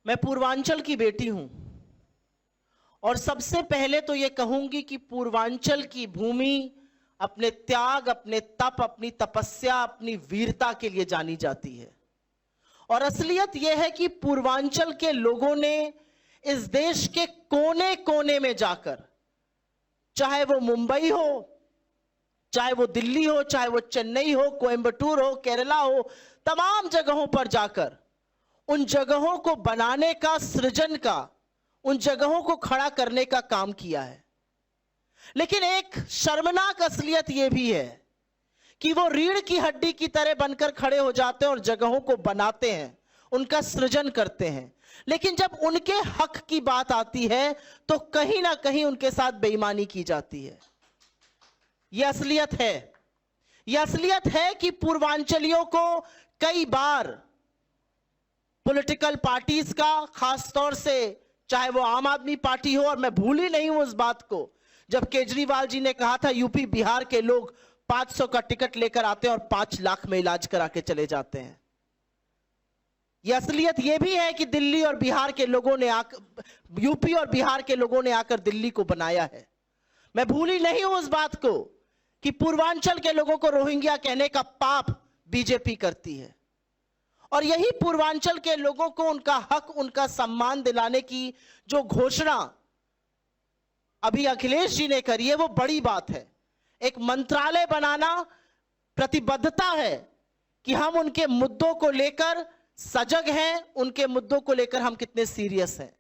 मैं पूर्वांचल की बेटी हूं और सबसे पहले तो यह कहूंगी कि पूर्वांचल की भूमि अपने त्याग, अपने तप, अपनी तपस्या, अपनी वीरता के लिए जानी जाती है। और असलियत यह है कि पूर्वांचल के लोगों ने इस देश के कोने कोने में जाकर, चाहे वो मुंबई हो, चाहे वो दिल्ली हो, चाहे वो चेन्नई हो, कोयंबटूर हो, केरला हो, तमाम जगहों पर जाकर उन जगहों को बनाने का, सृजन का, उन जगहों को खड़ा करने का काम किया है। लेकिन एक शर्मनाक असलियत यह भी है कि वो रीढ़ की हड्डी की तरह बनकर खड़े हो जाते हैं और जगहों को बनाते हैं, उनका सृजन करते हैं। लेकिन जब उनके हक की बात आती है तो कहीं ना कहीं उनके साथ बेईमानी की जाती है। यह असलियत है। यह असलियत है कि पूर्वांचलियों को कई बार पॉलिटिकल पार्टीज का, खासतौर से चाहे वो आम आदमी पार्टी हो, और मैं भूल ही नहीं हूं उस बात को जब केजरीवाल जी ने कहा था यूपी बिहार के लोग 500 का टिकट लेकर आते हैं और 5 लाख में इलाज करा के चले जाते हैं। यह असलियत यह भी है कि दिल्ली और बिहार के लोगों ने यूपी और बिहार के लोगों ने आकर दिल्ली को बनाया है। मैं भूल ही नहीं हूं उस बात को कि पूर्वांचल के लोगों को रोहिंग्या कहने का पाप बीजेपी करती है। और यही पूर्वांचल के लोगों को उनका हक, उनका सम्मान दिलाने की जो घोषणा अभी अखिलेश जी ने करी है, वो बड़ी बात है। एक मंत्रालय बनाना प्रतिबद्धता है कि हम उनके मुद्दों को लेकर सजग हैं, उनके मुद्दों को लेकर हम कितने सीरियस हैं।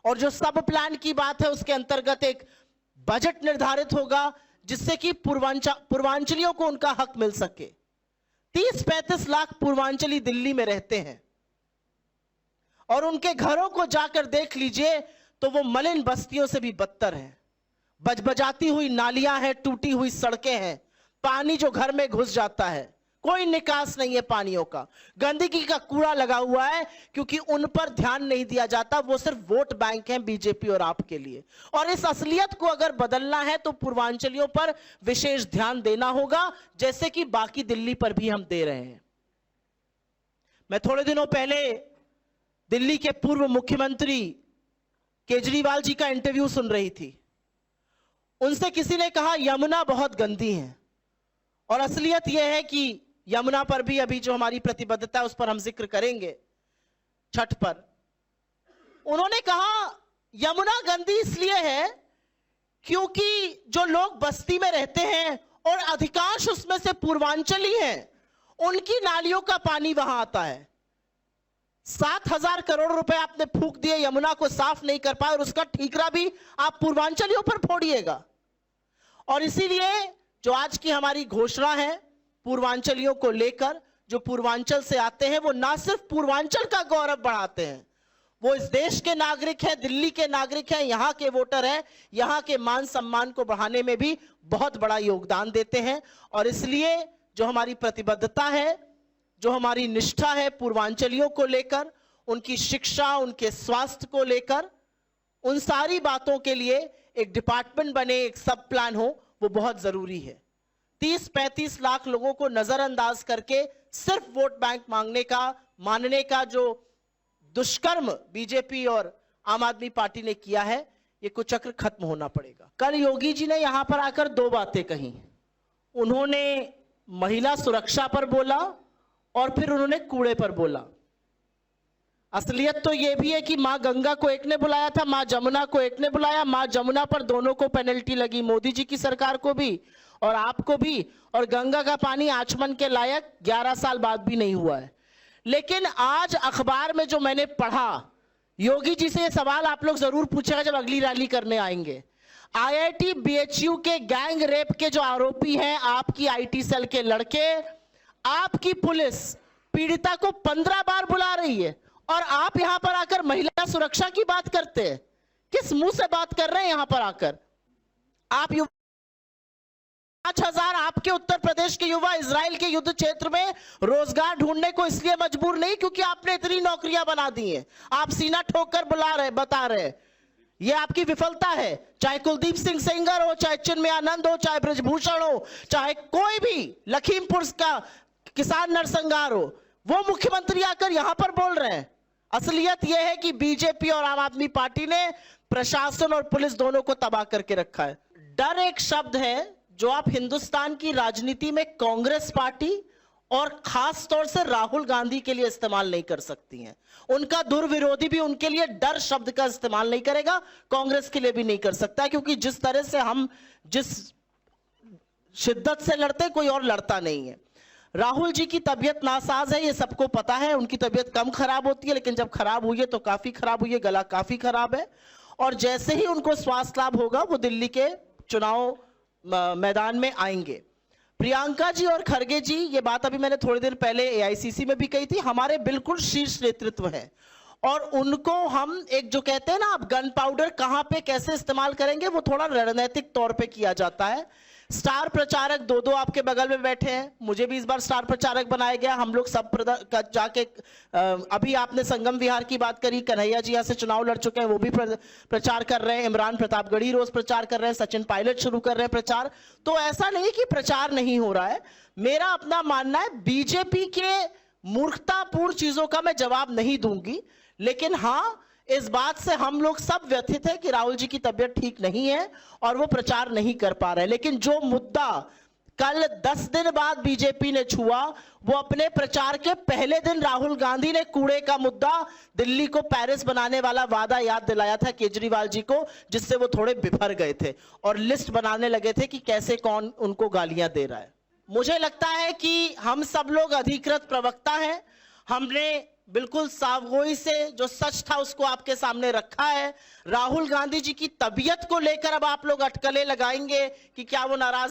और जो सब प्लान की बात है, उसके अंतर्गत एक बजट निर्धारित होगा जिससे कि पूर्वांचलियों को उनका हक मिल सके। 30-35 लाख पूर्वांचली दिल्ली में रहते हैं और उनके घरों को जाकर देख लीजिए तो वो मलिन बस्तियों से भी बदतर हैं। बजबजाती हुई नालियां हैं, टूटी हुई सड़कें हैं, पानी जो घर में घुस जाता है, कोई निकास नहीं है पानियों का, गंदगी का कूड़ा लगा हुआ है क्योंकि उन पर ध्यान नहीं दिया जाता। वो सिर्फ वोट बैंक है बीजेपी और आप के लिए। और इस असलियत को अगर बदलना है तो पूर्वांचलियों पर विशेष ध्यान देना होगा, जैसे कि बाकी दिल्ली पर भी हम दे रहे हैं। मैं थोड़े दिनों पहले दिल्ली के पूर्व मुख्यमंत्री केजरीवाल जी का इंटरव्यू सुन रही थी। उनसे किसी ने कहा यमुना बहुत गंदी है, और असलियत यह है कि यमुना पर भी अभी जो हमारी प्रतिबद्धता है उस पर हम जिक्र करेंगे छठ पर। उन्होंने कहा यमुना गंदी इसलिए है क्योंकि जो लोग बस्ती में रहते हैं और अधिकांश उसमें से पूर्वांचली हैं, उनकी नालियों का पानी वहां आता है। 7,000 करोड़ रुपए आपने फूंक दिए, यमुना को साफ नहीं कर पाए, और उसका ठीकरा भी आप पूर्वांचलियों पर फोड़िएगा। और इसीलिए जो आज की हमारी घोषणा है पूर्वांचलियों को लेकर, जो पूर्वांचल से आते हैं, वो ना सिर्फ पूर्वांचल का गौरव बढ़ाते हैं, वो इस देश के नागरिक हैं, दिल्ली के नागरिक हैं, यहाँ के वोटर हैं, यहाँ के मान सम्मान को बढ़ाने में भी बहुत बड़ा योगदान देते हैं। और इसलिए जो हमारी प्रतिबद्धता है, जो हमारी निष्ठा है पूर्वांचलियों को लेकर, उनकी शिक्षा, उनके स्वास्थ्य को लेकर, उन सारी बातों के लिए एक डिपार्टमेंट बने, एक सब प्लान हो, वो बहुत जरूरी है। 30-35 लाख लोगों को नजरअंदाज करके सिर्फ वोट बैंक मानने का जो दुष्कर्म बीजेपी और आम आदमी पार्टी ने किया है, ये कुचक्र खत्म होना पड़ेगा। कल योगी जी ने यहां पर आकर 2 बातें कही। उन्होंने महिला सुरक्षा पर बोला और फिर उन्होंने कूड़े पर बोला। असलियत तो यह भी है कि मां गंगा को एक ने बुलाया था, मां जमुना को एक ने बुलाया। मां जमुना पर दोनों को पेनल्टी लगी, मोदी जी की सरकार को भी और आपको भी। और गंगा का पानी आचमन के लायक 11 साल बाद भी नहीं हुआ है। लेकिन आज अखबार में जो मैंने पढ़ा, योगी जी से यह सवाल आप लोग जरूर पूछेगा जब अगली रैली करने आएंगे। IIT BHU के गैंग रेप के जो आरोपी हैं, आपकी IT सेल के लड़के, आपकी पुलिस पीड़िता को 15 बार बुला रही है और आप यहां पर आकर महिला सुरक्षा की बात करते हैं। किस मुंह से बात कर रहे हैं यहां पर आकर आप? 5,000 आपके उत्तर प्रदेश के युवा इजराइल के युद्ध क्षेत्र में रोजगार ढूंढने को इसलिए मजबूर नहीं क्योंकि आपने इतनी नौकरियां बना दी हैं। आप सीना ठोक कर बता रहे ये आपकी विफलता है। चाहे कुलदीप सिंह सेंगर हो, चाहे चिन्मय आनंद हो, चाहे ब्रजभूषण हो, चाहे कोई भी लखीमपुर का किसान नरसंहार हो, वो मुख्यमंत्री आकर यहां पर बोल रहे हैं। असलियत यह है कि बीजेपी और आम आदमी पार्टी ने प्रशासन और पुलिस दोनों को तबाह करके रखा है। डर एक शब्द है जो आप हिंदुस्तान की राजनीति में कांग्रेस पार्टी और खास तौर से राहुल गांधी के लिए इस्तेमाल नहीं कर सकती हैं। उनका दुर्विरोधी भी उनके लिए डर शब्द का इस्तेमाल नहीं करेगा, कांग्रेस के लिए भी नहीं कर सकता, क्योंकि जिस तरह से हम जिस शिद्दत से लड़ते कोई और लड़ता नहीं है। राहुल जी की तबीयत नासाज है, ये सबको पता है। उनकी तबीयत कम खराब होती है, लेकिन जब खराब हुई है तो काफी खराब हुई है, गला काफी खराब है। और जैसे ही उनको स्वास्थ्य लाभ होगा वो दिल्ली के चुनाव मैदान में आएंगे। प्रियंका जी और खड़गे जी, ये बात अभी मैंने थोड़ी देर पहले एआईसीसी में भी कही थी, हमारे बिल्कुल शीर्ष नेतृत्व है और उनको हम एक जो कहते हैं ना आप गन पाउडर कहां पे कैसे इस्तेमाल करेंगे वो थोड़ा रणनीतिक तौर पे किया जाता है। स्टार प्रचारक दो आपके बगल में बैठे हैं, मुझे भी इस बार स्टार प्रचारक बनाया गया। हम लोग सब जाके अभी आपने संगम विहार की बात करी, कन्हैया जी यहाँ से चुनाव लड़ चुके हैं, वो भी प्रचार कर रहे हैं। इमरान प्रतापगढ़ी रोज प्रचार कर रहे हैं, सचिन पायलट शुरू कर रहे हैं प्रचार। तो ऐसा नहीं कि प्रचार नहीं हो रहा है। मेरा अपना मानना है, बीजेपी के मूर्खतापूर्ण चीजों का मैं जवाब नहीं दूंगी, लेकिन हाँ इस बात से हम लोग सब व्यथित है कि राहुल जी की तबीयत ठीक नहीं है और वो प्रचार नहीं कर पा रहे। लेकिन जो मुद्दा कल 10 दिन बाद बीजेपी ने छुआ, वो अपने प्रचार के पहले दिन राहुल गांधी ने कूड़े का मुद्दा, दिल्ली को पेरिस बनाने वाला वादा याद दिलाया था केजरीवाल जी को, जिससे वो थोड़े बिफर गए थे और लिस्ट बनाने लगे थे कि कैसे कौन उनको गालियां दे रहा है। मुझे लगता है कि हम सब लोग अधिकृत प्रवक्ता हैं, हमने बिल्कुल सावगोई से जो सच था उसको आपके सामने रखा है। राहुल गांधी जी की तबीयत को लेकर अब आप लोग अटकलें लगाएंगे कि क्या वो नाराज